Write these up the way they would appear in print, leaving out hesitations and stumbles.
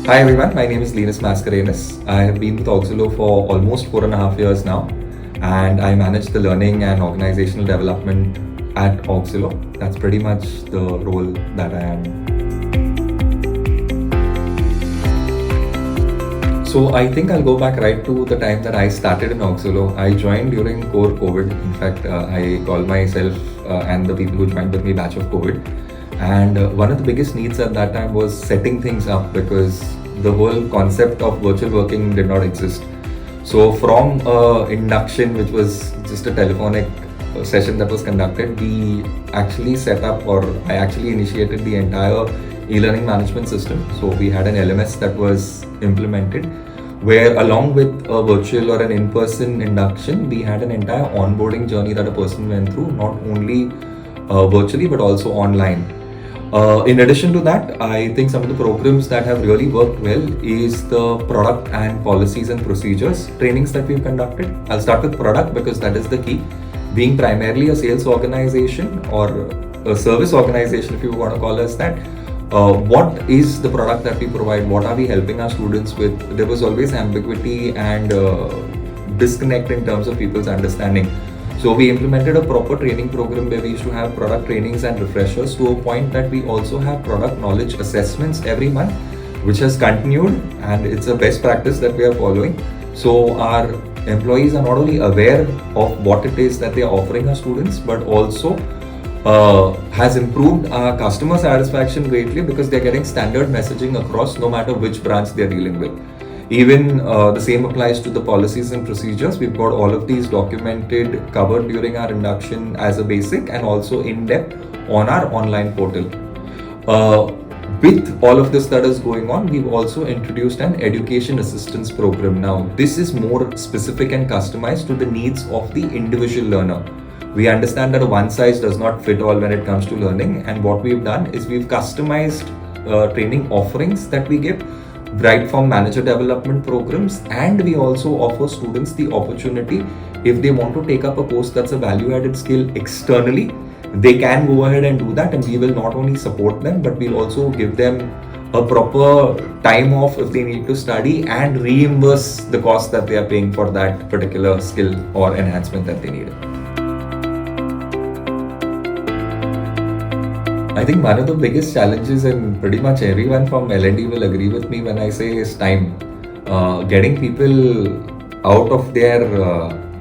Hi everyone, my name is Linus Mascarenas. I have been with Auxilo for almost 4.5 years now, and I manage the learning and organizational development at Auxilo. That's pretty much the role that I am. So I think I'll go back right to the time that I started in Auxilo. I joined during core COVID. In fact, I call myself and the people who joined with me batch of COVID. And one of the biggest needs at that time was setting things up because the whole concept of virtual working did not exist. So from induction, which was just a telephonic session that was conducted, we actually set up, or I actually initiated the entire e-learning management system. So we had an LMS that was implemented, where along with a virtual or an in-person induction, we had an entire onboarding journey that a person went through, not only virtually but also online. In addition to that, I think some of the programs that have really worked well is the product and policies and procedures trainings that we've conducted. I'll start with product because that is the key. Being primarily a sales organization or a service organization, if you want to call us that, what is the product that we provide? What are we helping our students with? There was always ambiguity and disconnect in terms of people's understanding. So we implemented a proper training program where we used to have product trainings and refreshers to a point that we also have product knowledge assessments every month, which has continued, and it's a best practice that we are following. So our employees are not only aware of what it is that they are offering our students, but also has improved our customer satisfaction greatly because they're getting standard messaging across no matter which branch they're dealing with. Even the same applies to the policies and procedures. We've got all of these documented, covered during our induction as a basic and also in depth on our online portal. With all of this that is going on, we've also introduced an education assistance program. Now, this is more specific and customized to the needs of the individual learner. We understand that a one size does not fit all when it comes to learning, and what we've done is we've customized training offerings that we give right from manager development programs, and we also offer students the opportunity, if they want to take up a course that's a value added skill externally, they can go ahead and do that, and we will not only support them but we'll also give them a proper time off if they need to study and reimburse the cost that they are paying for that particular skill or enhancement that they need. I think one of the biggest challenges, and pretty much everyone from L&D will agree with me when I say, is time. Getting people out of their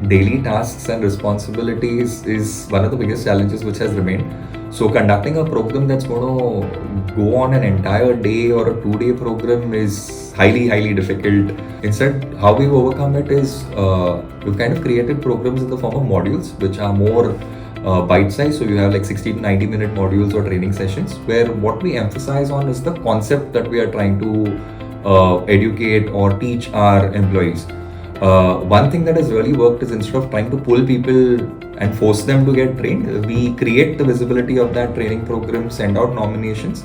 daily tasks and responsibilities is one of the biggest challenges which has remained. So conducting a program that's going to go on an entire day or a 2-day program is highly difficult. Instead, how we've overcome it is we've kind of created programs in the form of modules which are more bite size. So you have like 60 to 90 minute modules or training sessions where what we emphasize on is the concept that we are trying to educate or teach our employees. One thing that has really worked is, instead of trying to pull people and force them to get trained, we create the visibility of that training program, send out nominations,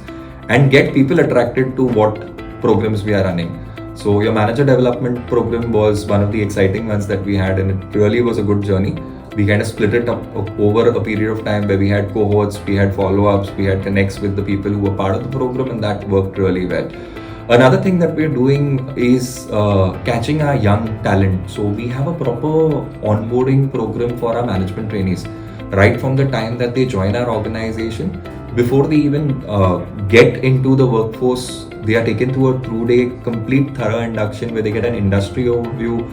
and get people attracted to what programs we are running. So your manager development program was one of the exciting ones that we had, and it really was a good journey. We kind of split it up over a period of time where we had cohorts, we had follow-ups, we had connects with the people who were part of the program, and that worked really well. Another thing that we're doing is catching our young talent. So we have a proper onboarding program for our management trainees. Right from the time that they join our organization, before they even get into the workforce, they are taken through a 2-day complete thorough induction where they get an industry overview,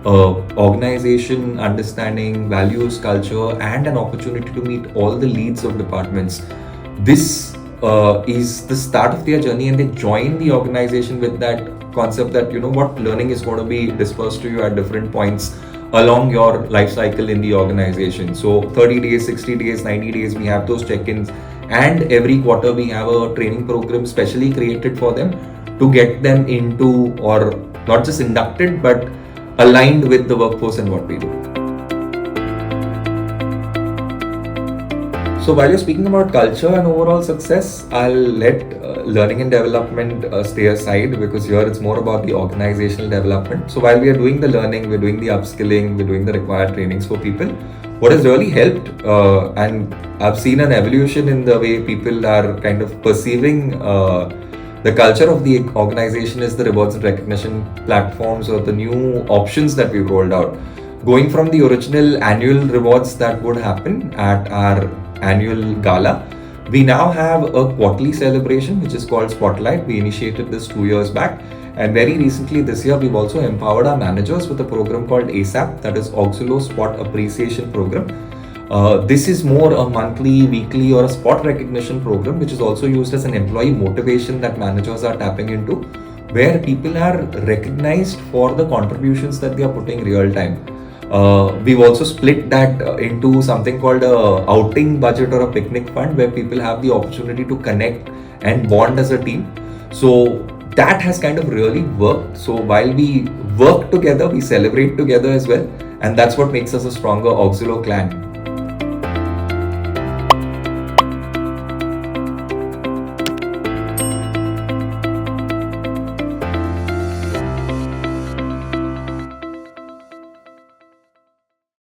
organization understanding, values, culture, and an opportunity to meet all the leads of departments. This is the start of their journey, and they join the organization with that concept that, you know what, learning is going to be dispersed to you at different points along your life cycle in the organization. So 30 days, 60 days, 90 days, we have those check-ins, and every quarter we have a training program specially created for them to get them into, or not just inducted, but aligned with the workforce and what we do. So while you're speaking about culture and overall success, I'll let learning and development stay aside, because here it's more about the organizational development. So while we are doing the learning, we're doing the upskilling, we're doing the required trainings for people, what has really helped, and I've seen an evolution in the way people are kind of perceiving The culture of the organization is the rewards and recognition platforms or the new options that we've rolled out. Going from the original annual rewards that would happen at our annual gala, we now have a quarterly celebration which is called Spotlight. We initiated this 2 years back, and very recently this year we've also empowered our managers with a program called ASAP, that is Auxilo Spot Appreciation Program. This is more a monthly, weekly, or a spot recognition program, which is also used as an employee motivation that managers are tapping into, where people are recognized for the contributions that they are putting real time. We've also split that into something called a outing budget or a picnic fund, where people have the opportunity to connect and bond as a team. So that has kind of really worked. So while we work together, we celebrate together as well, and that's what makes us a stronger Auxilo clan.